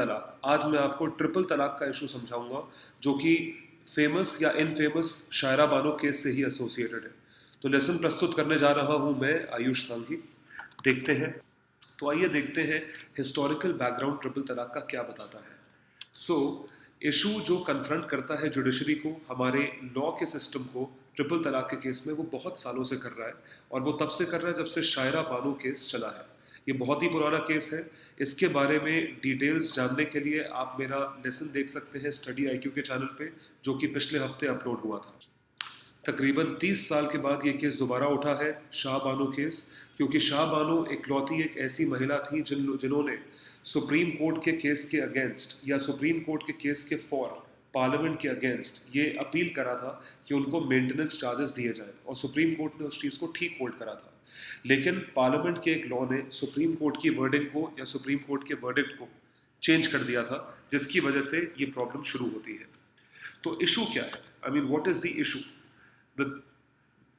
तलाक। आज मैं आपको ट्रिपल तलाक का इशू समझाऊंगा जो कि फेमस या इनफेमस शायरा बानो केस से ही एसोसिएटेड है। तो लेसन प्रस्तुत करने जा रहा हूं मैं आयुष सांघी। देखते हैं। तो आइए देखते हैं हिस्टोरिकल बैकग्राउंड ट्रिपल तलाक का क्या बताता है। सो इशू जो कन्फ्रंट करता है जुडिशरी को, हमारे लॉ के सिस्टम को, ट्रिपल तलाक के केस में वो बहुत सालों से कर रहा है और वो तब से कर रहा है जब से शायरा बानो केस चला है। ये बहुत ही पुराना केस है। इसके बारे में डिटेल्स जानने के लिए आप मेरा लेसन देख सकते हैं स्टडी आईक्यू के चैनल पे, जो कि पिछले हफ्ते अपलोड हुआ था। तकरीबन 30 साल के बाद ये केस दोबारा उठा है, शाह बानो केस, क्योंकि शाह बानो इकलौती एक ऐसी महिला थी जिन्होंने सुप्रीम कोर्ट के केस के अगेंस्ट या सुप्रीम कोर्ट के केस के फॉर पार्लियामेंट के अगेंस्ट ये अपील करा था कि उनको मेंटेनेंस चार्जेस दिए जाए, और सुप्रीम कोर्ट ने उस चीज़ को ठीक होल्ड करा था। लेकिन पार्लियामेंट के एक लॉ ने सुप्रीम कोर्ट की वर्डिंग को या सुप्रीम कोर्ट के वर्डिक्ट को चेंज कर दिया था, जिसकी वजह से ये प्रॉब्लम शुरू होती है। तो इशू क्या है? I mean what is the issue? The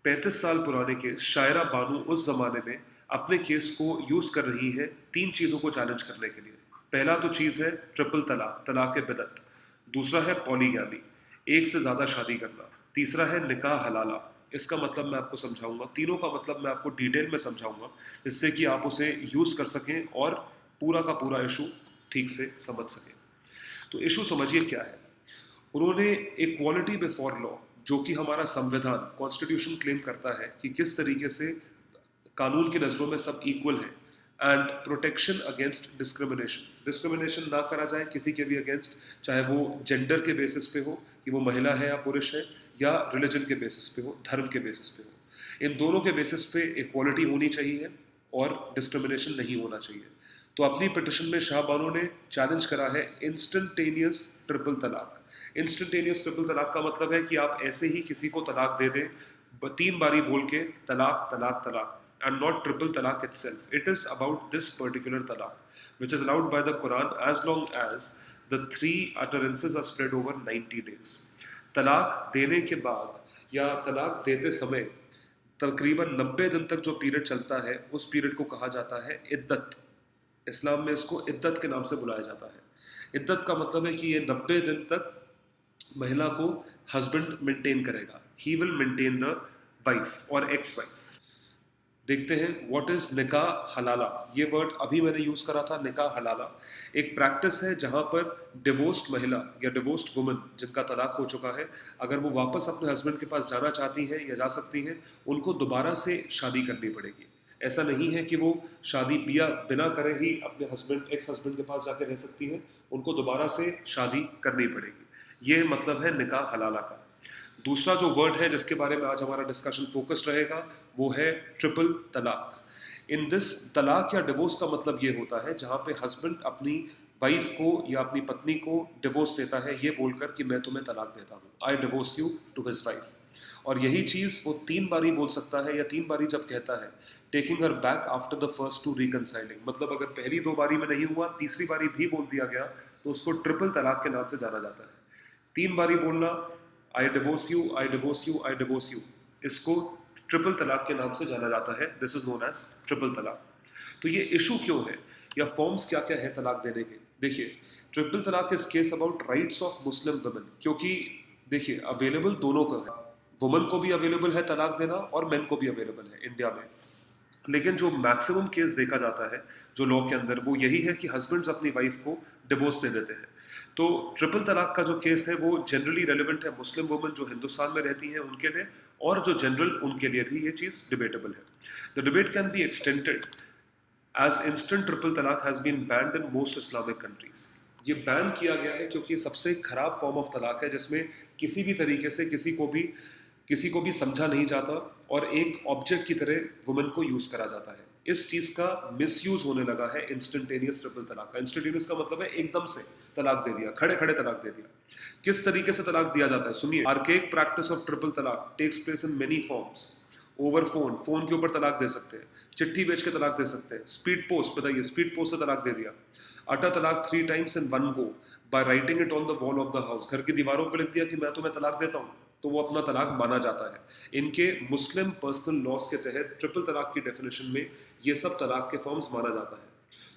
35 साल पुराने केस शायरा बानो उस जमाने में अपने केस को यूज कर रही है 3 चीजों को चैलेंज करने के लिए। पहला तो चीज है ट्रिपल तलाक, तलाक बिदअत। दूसरा है पॉलीगैमी, एक से ज्यादा शादी करना। तीसरा है निकाह हलाला। इसका मतलब मैं आपको समझाऊंगा, तीनों का मतलब मैं आपको डिटेल में समझाऊंगा, जिससे कि आप उसे यूज कर सकें और पूरा का पूरा इशू ठीक से समझ सकें। तो इशू समझिए क्या है। उन्होंने इक्वालिटी बिफोर लॉ, जो कि हमारा संविधान कॉन्स्टिट्यूशन क्लेम करता है कि किस तरीके से कानून की नज़रों में सब इक्वल है, and protection against discrimination, discrimination ना करा जाए किसी के भी अगेंस्ट, चाहे वो जेंडर के बेसिस पे हो कि वो महिला है या पुरुष है, या रिलीजन के बेसिस पे हो, धर्म के बेसिस पे हो। इन दोनों के बेसिस पे इक्वालिटी होनी चाहिए और डिस्क्रिमिनेशन नहीं होना चाहिए। तो अपनी पिटिशन में शाह बानो ने चैलेंज करा है इंस्टेंटेनियस ट्रिपल तलाक। इंस्टेंटेनियस ट्रिपल तलाक का मतलब है कि आप ऐसे ही किसी को तलाक दे दें 3 बारी बोल के, तलाक तलाक तलाक, and not triple talaq itself. It is about this particular talaq, which is allowed by the Quran as long as the 3 utterances are spread over 90 days. तलाक देने के बाद या तलाक देते समय तकरीबन 90 दिन तक जो पीरियड चलता है, उस पीरियड को कहा जाता है इद्दत। इस्लाम में इसको इद्दत के नाम से बुलाया जाता है। इद्दत का मतलब है कि ये 90 दिन तक महिला को हस्बैंड मेंटेन करेगा, he will maintain the wife और एक्स वाइफ। देखते हैं व्हाट इज निकाह हलाला। ये वर्ड अभी मैंने यूज करा था, निकाह हलाला। एक प्रैक्टिस है जहां पर डिवोर्स्ड महिला या डिवोर्स्ड वुमन जिनका तलाक हो चुका है, अगर वो वापस अपने हस्बैंड के पास जाना चाहती हैं या जा सकती हैं, उनको दोबारा से शादी करनी पड़ेगी। ऐसा नहीं है कि वो शादी बिना करे ही अपने हस्बैंड एक्स हस्बैंड के पास जाकर रह सकती हैं, उनको दोबारा से शादी करनी पड़ेगी। ये मतलब है निकाह हलाला का। दूसरा जो वर्ड है जिसके बारे में आज हमारा डिस्कशन फोकस्ड रहेगा, वो है ट्रिपल तलाक। इन दिस, तलाक या डिवोर्स का मतलब ये होता है जहाँ पे हस्बैंड अपनी वाइफ को या अपनी पत्नी को डिवोर्स देता है ये बोलकर कि मैं तुम्हें तलाक देता हूँ, I divorce you to his wife. और यही चीज़ वो 3 बारी बोल सकता है, या 3 बारी जब कहता है, taking her back after the first 2 reconciling. मतलब अगर पहली 2 बारी में नहीं हुआ, तीसरी बारी भी बोल दिया गया, तो उसको ट्रिपल तलाक के नाम से जाना जाता है। 3 बारी बोलना, I divorce you, I divorce you, I divorce you, इसको ट्रिपल तलाक के नाम से जाना जाता है। This is known as triple talaq. तो ये इशू क्यों है, या फॉर्म्स क्या क्या है तलाक देने के? देखिए, ट्रिपल तलाक is case about rights of Muslim women, क्योंकि देखिए अवेलेबल दोनों का है, वुमन को भी अवेलेबल है तलाक देना और मेन को भी अवेलेबल है इंडिया में। लेकिन जो मैक्सिमम केस देखा जाता है जो लॉ के अंदर, वो यही है कि हस्बैंड्स अपनी वाइफ को डिवोर्स दे देते हैं। तो ट्रिपल तलाक का जो केस है वो जनरली रेलिवेंट है मुस्लिम वुमेन जो हिंदुस्तान में रहती हैं उनके लिए, और जो जनरल उनके लिए भी ये चीज़ डिबेटेबल है। The debate can be extended as instant triple talaq has been banned in most Islamic countries. ये बैन किया गया है क्योंकि सबसे खराब फॉर्म ऑफ तलाक है जिसमें किसी भी तरीके से किसी को भी समझा नहीं जाता और एक ऑब्जेक्ट की तरह वुमेन को यूज करा जाता है। इस चीज का मिसयूज होने लगा है इंस्टेंटेनियस ट्रिपल तलाक का। इंस्टेंटेनियस का मतलब है एकदम से तलाक दे दिया, खड़े खड़े तलाक दे दिया। किस तरीके से तलाक दिया जाता है सुनिए। Archaic practice of triple talaq takes place in many forms. Over phone के ऊपर तलाक दे सकते हैं, चिट्ठी बेच के तलाक दे सकते हैं, स्पीड पोस्ट, बताइए स्पीड पोस्ट से तलाक दे दिया। अटा तलाक 3 times in one go by writing it on the wall of the house. घर की दीवारों पर लिख दिया कि मैं तुम्हें तलाक देता हूँ, तो वो अपना तलाक माना जाता है। इनके मुस्लिम पर्सनल लॉस के तहत ट्रिपल तलाक की डेफिनेशन में ये सब तलाक के फॉर्म्स माना जाता है।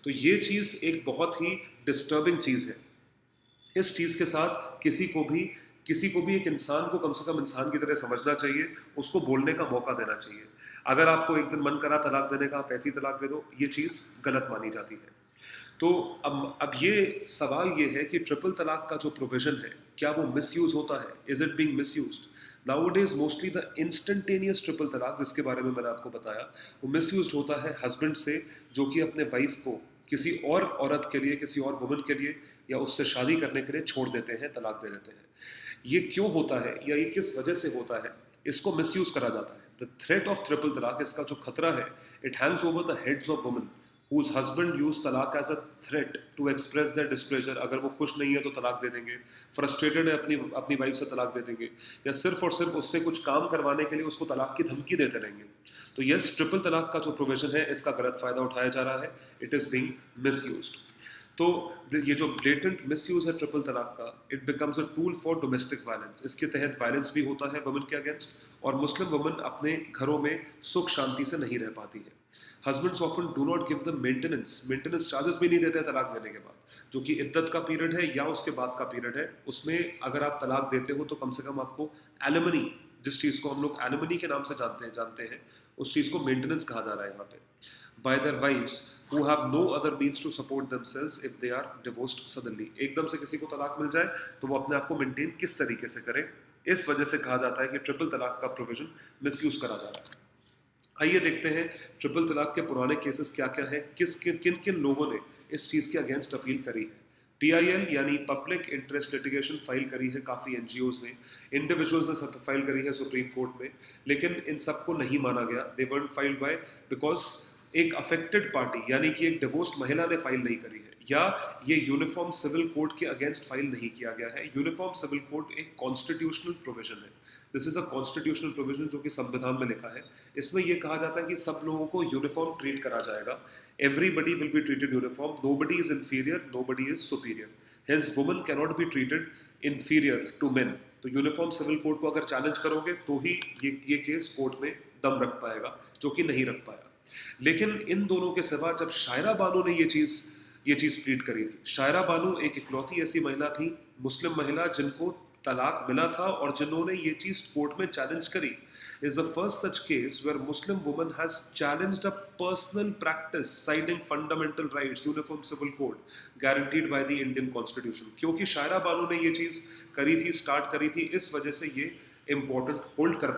तो ये चीज़ एक बहुत ही डिस्टर्बिंग चीज़ है। इस चीज़ के साथ किसी को भी एक इंसान को कम से कम इंसान की तरह समझना चाहिए, उसको बोलने का मौका देना चाहिए। अगर आपको एक दिन मन करा तलाक देने का, आप ऐसी तलाक दे दो, ये चीज़ गलत मानी जाती है। तो अब ये सवाल ये है कि ट्रिपल तलाक का जो प्रोविजन है, क्या वो मिसयूज होता है? Is it being misused? Nowadays mostly the instantaneous triple तलाक, जिसके बारे में मैंने आपको बताया, वो मिसयूज होता है हस्बैंड से, जो कि अपने वाइफ को किसी और औरत के लिए, किसी और वुमन के लिए या उससे शादी करने के लिए छोड़ देते हैं, तलाक दे देते हैं। ये क्यों होता है या ये किस वजह से होता है, इसको मिसयूज करा जाता है। द थ्रेट ऑफ ट्रिपल तलाक, इसका जो खतरा है, it Hanks over the heads of women whose husband use तलाक as a threat to express their displeasure। अगर वो खुश नहीं है तो तलाक दे देंगे, फ्रस्ट्रेटेड है अपनी वाइफ से तलाक दे देंगे, या सिर्फ और सिर्फ उससे कुछ काम करवाने के लिए उसको तलाक की धमकी देते रहेंगे। तो यस, ट्रिपल तलाक का जो प्रोविजन है, इसका गलत फायदा उठाया जा रहा है, इट इज़ बीइंग मिसयूज्ड। तो ये जो ब्लेटेंट मिसयूज है ट्रिपल तलाक का, it becomes a tool for domestic violence. इसके तहत वायलेंस भी होता है वुमेन के अगेंस्ट, और मुस्लिम वुमेन अपने घरों में सुख शांति से नहीं रह पाती है। Husbands often do not give the maintenance charges भी नहीं देते हैं तलाक देने के बाद, जो कि इद्दत का पीरियड है या उसके बाद का पीरियड है। उसमें अगर आप तलाक देते हो तो कम से कम आपको एलिमनी, जिस चीज़ को हम लोग एलिमनी के नाम से जानते हैं, उस चीज़ को मेंटेनेंस कहा जा रहा है यहाँ पे। by their wives who have no other means to support themselves if they are divorced suddenly। एकदम से किसी को तलाक मिल जाए तो वो अपने आप को मेंटेन किस तरीके से करे, इस वजह से कहा जाता है कि ट्रिपल तलाक का प्रोविजन मिसयूज करा जा रहा है। आइए देखते हैं ट्रिपल तलाक के पुराने केसेस क्या क्या हैं, किन किन लोगों ने इस चीज़ के अगेंस्ट अपील करी है। PIL यानी पब्लिक इंटरेस्ट लिटिगेशन फाइल करी है काफ़ी NGOs ने, इंडिविजुअल्स ने फाइल करी है सुप्रीम कोर्ट में, लेकिन इन सबको नहीं माना गया। दे वर्नट फाइल्ड बाय बिकॉज एक अफेक्टेड पार्टी यानी कि एक डिवोर्स्ड महिला ने फाइल नहीं करी है, या ये यूनिफॉर्म सिविल कोड के अगेंस्ट फाइल नहीं किया गया है। यूनिफॉर्म सिविल कोड एक कॉन्स्टिट्यूशनल प्रोविजन है, this is a constitutional provision जो कि संविधान में लिखा है। इसमें यह कहा जाता है कि सब लोगों को यूनिफॉर्म ट्रीट करा जाएगा, everybody will be treated uniform, nobody is inferior, nobody is superior, hence women can not be treated inferior to men. तो यूनिफॉर्म सिविल कोड को अगर चैलेंज करोगे तो ही ये केस कोर्ट में दम रख पाएगा, जो कि नहीं रख पाया। लेकिन इन दोनों के सिवा जब शायरा बानो ने ये चीज़ प्लीड करी थी, शायरा बानो एक इकलौती ऐसी महिला थी, मुस्लिम महिला, जिनको तलाक मिला था और जिन्होंने ये चीज़ कोर्ट में चैलेंज करी। Is the first such case where Muslim woman has challenged a personal practice siding fundamental rights, uniform civil code guaranteed by the Indian constitution. क्योंकि शायरा बानो ने ये चीज़ करी थी, स्टार्ट करी थी, इस वजह से ये इंपॉर्टेंट होल्ड कर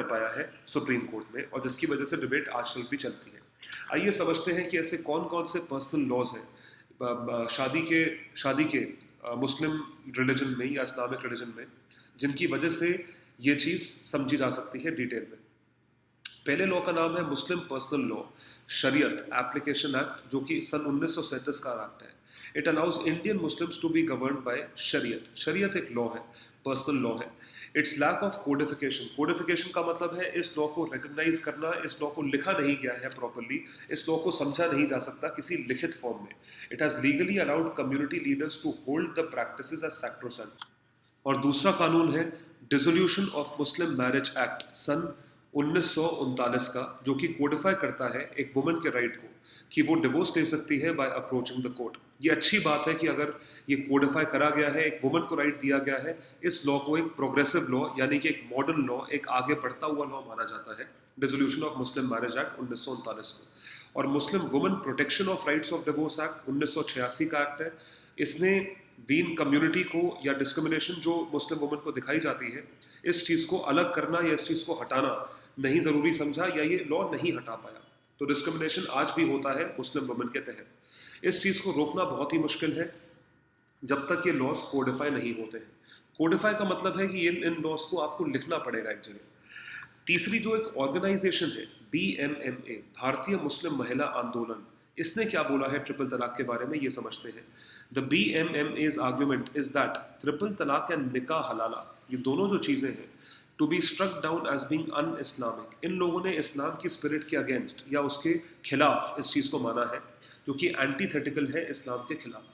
पाया है सुप्रीम कोर्ट में, और जिसकी वजह से डिबेट आजकल भी चलती है। आइए समझते हैं कि ऐसे कौन कौन से पर्सनल लॉज हैं शादी के मुस्लिम रिलीजन में या इस्लामिक रिलीजन में, जिनकी वजह से ये चीज़ समझी जा सकती है डिटेल में। पहले लॉ का नाम है Muslim personal law Shariat application act, जो कि सन 1937 का एक्ट है। It allows Indian Muslims to be governed by Shariat. Shariat एक लॉ है, पर्सनल लॉ है। इट्स लैक ऑफ कोडिफिकेशन का मतलब है इस लॉ को रिकग्नाइज करना, इस लॉ को लिखा नहीं गया है प्रॉपरली, इस लॉ को समझा नहीं जा सकता किसी लिखित फॉर्म में। It has legally allowed community leaders to hold the practices as sacrosanct. और दूसरा कानून है dissolution of Muslim marriage act सन 1939 का, जो कि कोडिफाई करता है एक वुमन के राइट को कि वो डिवोर्स ले सकती है बाय अप्रोचिंग द कोर्ट। ये अच्छी बात है कि अगर ये कोडिफाई करा गया है, एक वुमन को राइट दिया गया है। इस लॉ को एक प्रोग्रेसिव लॉ यानी कि एक मॉडर्न लॉ, एक आगे बढ़ता हुआ लॉ माना जाता है, dissolution of Muslim marriage act 1939 को। और मुस्लिम woman protection of rights of divorce act 1986 का एक्ट है। इसने वीन कम्युनिटी को या डिस्क्रिमिनेशन जो मुस्लिम वुमन को दिखाई जाती है, इस चीज़ को अलग करना या इस चीज़ को हटाना नहीं ज़रूरी समझा, या ये लॉ नहीं हटा पाया। तो डिस्क्रिमिनेशन आज भी होता है मुस्लिम वुमन के तहत। इस चीज़ को रोकना बहुत ही मुश्किल है जब तक ये लॉस कोडिफाई नहीं होते हैं। कोडिफाई का मतलब है कि इन लॉस को आपको लिखना पड़ेगा एक जगह। तीसरी जो एक ऑर्गेनाइजेशन है BMMA, भारतीय मुस्लिम महिला आंदोलन, इसने क्या बोला है ट्रिपल तलाक के बारे में, ये समझते हैं। The BMMA's argument is that triple talaq and nikah halala, ये दोनों जो चीज़ें हैं, to be struck down as being un Islamic. इन लोगों ने इस्लाम की स्पिरिट के अगेंस्ट या उसके खिलाफ इस चीज़ को माना है, जो कि एंटीथेटिकल है इस्लाम के खिलाफ।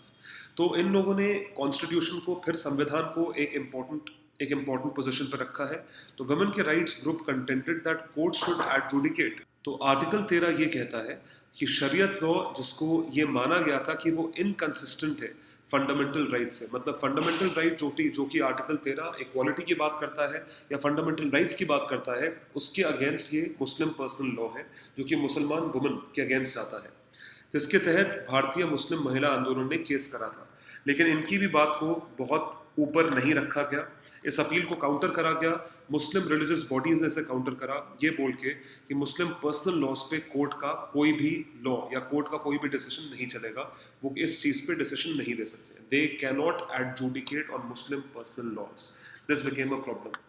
तो इन लोगों ने कॉन्स्टिट्यूशन को, फिर संविधान को एक इम्पॉर्टेंट पोजीशन पर रखा है। तो वुमेन के rights group contented that court should adjudicate. तो आर्टिकल 13 ये कहता है कि शरीयत लॉ जिसको ये माना गया था कि वो इनकंसिस्टेंट है फंडामेंटल राइट से, मतलब फंडामेंटल राइट जो कि आर्टिकल 13 इक्वालिटी की बात करता है या फंडामेंटल राइट्स की बात करता है, उसके अगेंस्ट ये मुस्लिम पर्सनल लॉ है जो कि मुसलमान वुमन के अगेंस्ट जाता है, जिसके तहत भारतीय मुस्लिम महिला आंदोलन ने केस करा था। लेकिन इनकी भी बात को बहुत ऊपर नहीं रखा गया, इस अपील को काउंटर करा गया। मुस्लिम रिलीजियस बॉडीज ने इसे काउंटर करा ये बोल के कि मुस्लिम पर्सनल लॉज पे कोर्ट का कोई भी लॉ या कोर्ट का कोई भी डिसीजन नहीं चलेगा, वो इस चीज़ पे डिसीजन नहीं दे सकते, they can not adjudicate on Muslim personal laws. This became a problem.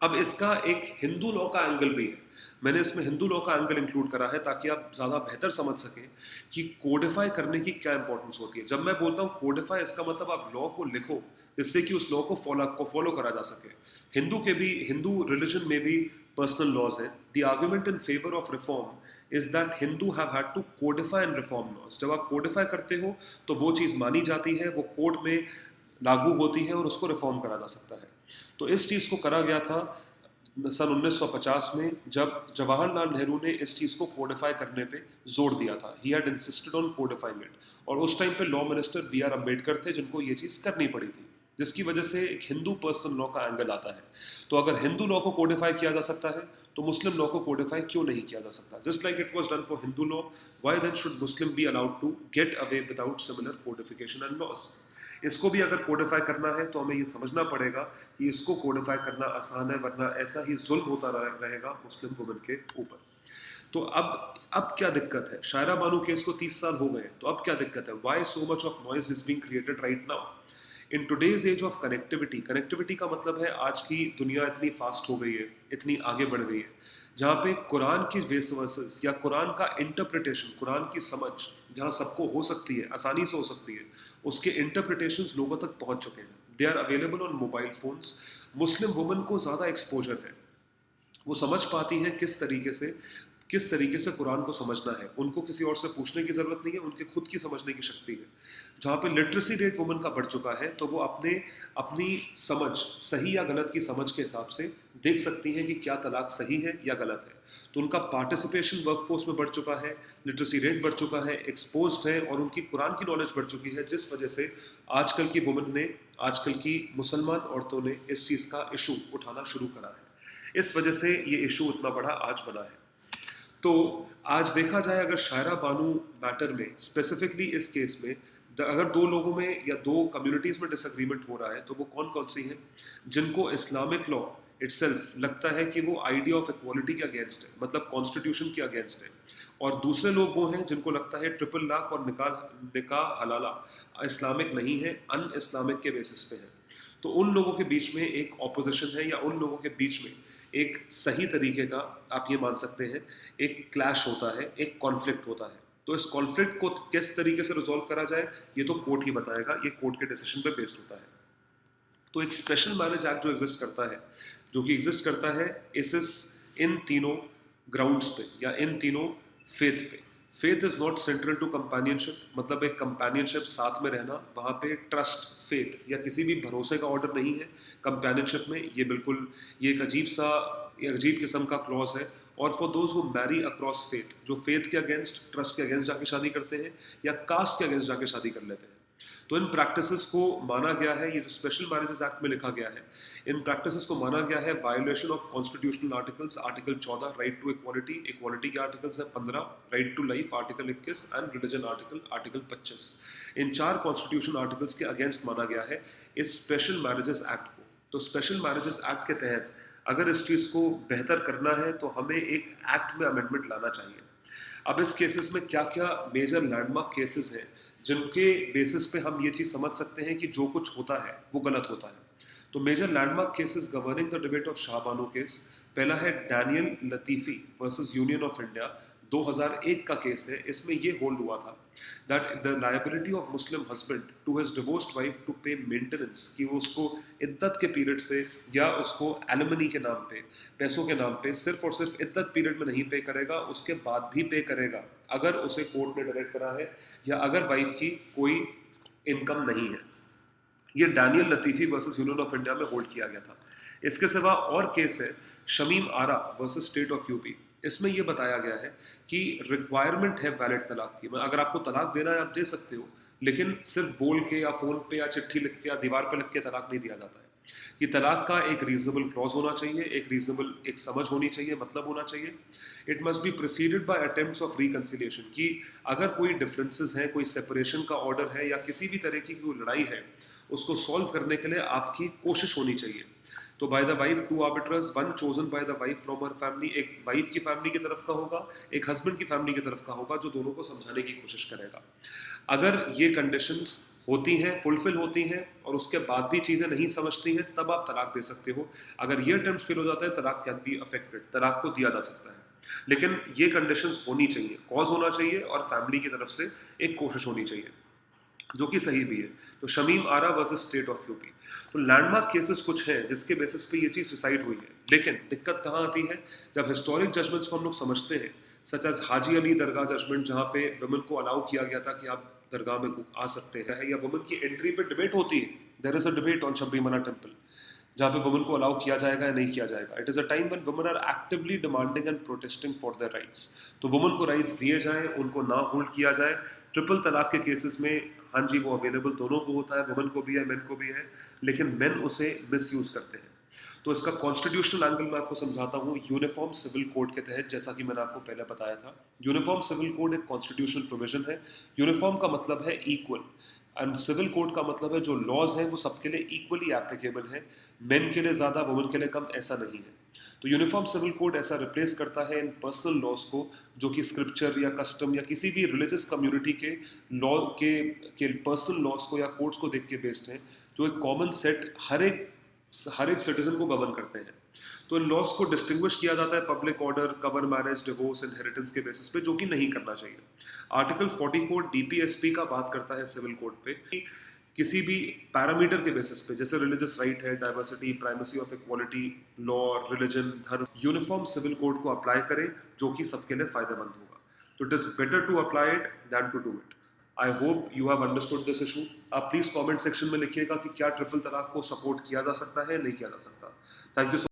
अब इसका एक हिंदू लॉ का एंगल भी है, मैंने इसमें हिंदू लॉ का एंगल इंक्लूड करा है ताकि आप ज़्यादा बेहतर समझ सकें कि कोडिफाई करने की क्या इंपॉर्टेंस होती है। जब मैं बोलता हूँ कोडिफाई, इसका मतलब आप लॉ को लिखो जिससे कि उस लॉ को फॉलो करा जा सके। हिंदू रिलीजन में भी पर्सनल लॉज हैं। The argument in favour of reform is that Hindu have had to codify and reform laws. जब आप कोडिफाई करते हो तो वो चीज़ मानी जाती है, वो कोर्ट में लागू होती है और उसको रिफॉर्म करा जा सकता है। तो इस चीज़ को करा गया था सन 1950 में, जब जवाहरलाल नेहरू ने इस चीज़ को कोडिफाई करने पे जोर दिया था। He had insisted on codifying it, और उस टाइम पे लॉ मिनिस्टर B.R. अम्बेडकर थे जिनको ये चीज़ करनी पड़ी थी, जिसकी वजह से एक हिंदू पर्सनल लॉ का एंगल आता है। तो अगर हिंदू लॉ को कोडिफाई किया जा सकता है तो मुस्लिम लॉ को कोडिफाई क्यों नहीं किया जा सकता? Just like it was done for Hindu law, why then should Muslim be allowed to get away without similar codification and laws? इसको भी अगर कोडिफाई करना है तो हमें ये समझना पड़ेगा कि इसको कोडिफाई करना आसान है, वरना ऐसा ही जुल्म होता रहेगा मुस्लिम वुमेन के ऊपर। तो अब क्या दिक्कत है? शायरा बानो केस को 30 साल हो गए, तो अब क्या दिक्कत है? Why so much of noise is being created right now in today's age of connectivity? Connectivity का मतलब है आज की दुनिया इतनी फास्ट हो गई है, इतनी आगे बढ़ गई है, जहाँ पे कुरान की वेसवर्सेस या कुरान का इंटरप्रिटेशन, कुरान की समझ जहाँ सबको हो सकती है, आसानी से हो सकती है, उसके इंटरप्रिटेशंस लोगों तक पहुँच चुके हैं। They are available on mobile phones. Muslim woman को ज़्यादा एक्सपोजर है, वो समझ पाती हैं किस तरीके से कुरान को समझना है। उनको किसी और से पूछने की ज़रूरत नहीं है, उनके खुद की समझने की शक्ति है। जहाँ पे लिटरेसी रेट वुमन का बढ़ चुका है, तो वो अपनी समझ, सही या गलत की समझ के हिसाब से देख सकती हैं कि क्या तलाक सही है या गलत है। तो उनका पार्टिसिपेशन वर्कफोर्स में बढ़ चुका है, लिटरेसी रेट बढ़ चुका है, एक्सपोज्ड है, और उनकी कुरान की नॉलेज बढ़ चुकी है, जिस वजह से आजकल की मुसलमान औरतों ने इस चीज़ का इशू उठाना शुरू करा है। इस वजह से ये इशू इतना बड़ा आज बना है। तो आज देखा जाए, अगर शायरा बानो मैटर में स्पेसिफिकली इस केस में अगर दो लोगों में या दो कम्युनिटीज़ में डिसएग्रीमेंट हो रहा है, तो वो कौन कौन सी हैं? जिनको इस्लामिक लॉ इटसेल्फ लगता है कि वो आइडिया ऑफ इक्वालिटी के अगेंस्ट है, मतलब कॉन्स्टिट्यूशन के अगेंस्ट है, और दूसरे लोग वो हैं जिनको लगता है ट्रिपल लाख और निकाह हलाला इस्लामिक नहीं है, अन इस्लामिक के बेसिस पे है। तो उन लोगों के बीच में एक ऑपोजिशन है, या उन लोगों के बीच में एक सही तरीके का, आप ये मान सकते हैं, एक क्लैश होता है, एक कॉन्फ्लिक्ट होता है। तो इस कॉन्फ्लिक्ट को किस तरीके से रिजॉल्व करा जाए, ये तो कोर्ट ही बताएगा, ये कोर्ट के डिसीजन पे बेस्ड होता है। तो एक स्पेशल मैरिज एक्ट जो एग्जिस्ट करता है इन तीनों ग्राउंड्स पे या इन तीनों फेथ पे। Faith is not central to companionship, मतलब एक कंपेनियनशिप साथ में रहना, वहाँ पे ट्रस्ट, फेथ या किसी भी भरोसे का ऑर्डर नहीं है कंपेनियनशिप में। ये एक अजीब किस्म का क्लॉज है। और for those who marry across faith, जो फेथ के अगेंस्ट, ट्रस्ट के अगेंस्ट जाके शादी करते हैं या कास्ट के अगेंस्ट जाके शादी कर लेते हैं, तो इन प्रैक्टिसेस को माना गया है, ये जो स्पेशल मैरिजेस एक्ट में लिखा गया है, इन प्रैक्टिसेस को माना गया है violation of constitutional articles. Article 14 right to equality के आर्टिकल्स है 15, right to life article 21 and religion article 25। इन 4 कॉन्स्टिट्यूशनल आर्टिकल्स के अगेंस्ट माना गया है इस स्पेशल मैरिजेस एक्ट को। तो स्पेशल मैरिजेस एक्ट के तहत अगर इस चीज़ को बेहतर करना है तो हमें एक एक्ट में अमेंडमेंट लाना चाहिए। अब इस केसेस में क्या क्या मेजर लैंडमार्क केसेस हैं जिनके बेसिस पे हम ये चीज़ समझ सकते हैं कि जो कुछ होता है वो गलत होता है। तो major landmark cases governing the debate of Shah Bano case, पहला है Daniel Latifi versus Union of India, 2001 का केस है। इसमें ये होल्ड हुआ था that the liability of Muslim husband to his divorced wife to pay maintenance, कि वो उसको इद्दत के पीरियड से या उसको एलिमनी के नाम पे, पैसों के नाम पे सिर्फ और सिर्फ इद्दत पीरियड में नहीं पे करेगा, उसके बाद भी पे करेगा अगर उसे कोर्ट ने डायरेक्ट करा है या अगर वाइफ की कोई इनकम नहीं है। ये Daniel Latifi versus Union of India में होल्ड किया गया था। इसके सिवा और केस है Shamim Ara versus State of UP. इसमें यह बताया गया है कि रिक्वायरमेंट है वैलिड तलाक की। अगर आपको तलाक देना है आप दे सकते हो, लेकिन सिर्फ बोल के या फ़ोन पे या चिट्ठी लिख के या दीवार पे लिख के तलाक नहीं दिया जाता है। कि तलाक का एक रीजनेबल क्लॉज होना चाहिए, एक रीजनेबल एक समझ होनी चाहिए, मतलब होना चाहिए। It must be preceded by attempts of reconciliation, कि अगर कोई डिफरेंसेस हैं, कोई सेपरेशन का ऑर्डर है या किसी भी तरह की कोई लड़ाई है, उसको सॉल्व करने के लिए आपकी कोशिश होनी चाहिए। तो by the wife two arbitrators, one chosen by the wife from her family, एक वाइफ की फैमिली की तरफ का होगा, एक हस्बैंड की फैमिली की तरफ का होगा, जो दोनों को समझाने की कोशिश करेगा। अगर ये कंडीशंस होती हैं, फुलफिल होती हैं, और उसके बाद भी चीज़ें नहीं समझती हैं, तब आप तलाक दे सकते हो। अगर ये अटेम्प्ट फेल हो जाता है, तलाक कैन बी अफेक्टेड, तलाक को दिया जा सकता है। लेकिन ये कंडीशंस होनी चाहिए, कॉज होना चाहिए और फैमिली की तरफ से एक कोशिश होनी चाहिए, जो कि सही भी है। तो Shamim Ara versus State of UP, तो लैंडमार्क केसेस कुछ हैं जिसके बेसिस पे ये चीज़ डिसाइड हुई है। लेकिन दिक्कत कहाँ आती है, जब हिस्टोरिक जजमेंट्स को हम लोग समझते हैं, सच एज हाजी अली दरगाह जजमेंट, जहाँ पे वुमेन को अलाउ किया गया था कि आप दरगाह में आ सकते हैं, या वुमेन की एंट्री पे डिबेट होती है, there is a debate on Sabarimala temple, जहाँ पे वुमेन को अलाउ किया जाएगा या नहीं किया जाएगा। It is a time when women are actively demanding and protesting for their rights. तो वुमेन को राइट्स दिए जाएं, उनको ना होल्ड किया जाए। ट्रिपल तलाक के केसेस में हाँ जी वो अवेलेबल दोनों को होता है, वुमेन को भी है, मेन को भी है, लेकिन मेन उसे मिसयूज करते हैं। तो इसका कॉन्स्टिट्यूशनल एंगल मैं आपको समझाता हूँ यूनिफॉर्म सिविल कोड के तहत। जैसा कि मैंने आपको पहले बताया था, यूनिफॉर्म सिविल कोड एक कॉन्स्टिट्यूशनल प्रोविजन है। यूनिफॉर्म का मतलब है इक्वल, एंड सिविल कोड का मतलब है जो लॉज हैं वो सबके लिए इक्वली एप्लीकेबल है, मेन के लिए ज़्यादा, वुमेन के लिए कम, ऐसा नहीं है। तो यूनिफॉर्म सिविल कोड ऐसा रिप्लेस करता है इन पर्सनल लॉज को, जो कि स्क्रिप्चर या कस्टम या किसी भी रिलीजियस कम्युनिटी के लॉ के पर्सनल लॉज को या कोड्स को देख के बेस्ड हैं, जो एक कॉमन सेट हर एक सिटीजन को गवर्न करते हैं। तो इन लॉस को डिस्टिंग्विश किया जाता है public order, cover marriage, divorce, inheritance के बेसिस पे, जो कि नहीं करना चाहिए। आर्टिकल 44 डीपीएसपी का बात करता है सिविल कोड पे, किसी भी पैरामीटर के बेसिस पे, जैसे रिलीजियस राइट है, diversity, primacy of equality, law, religion, धर्म, यूनिफॉर्म सिविल कोड को अप्लाई करें, जो कि सबके लिए फायदेमंद होगा। तो it is better to apply it than to do it. I hope you have understood this issue. आप प्लीज कमेंट सेक्शन में लिखिएगा कि क्या ट्रिपल तलाक को सपोर्ट किया जा सकता है, नहीं किया जा सकता। Thank you.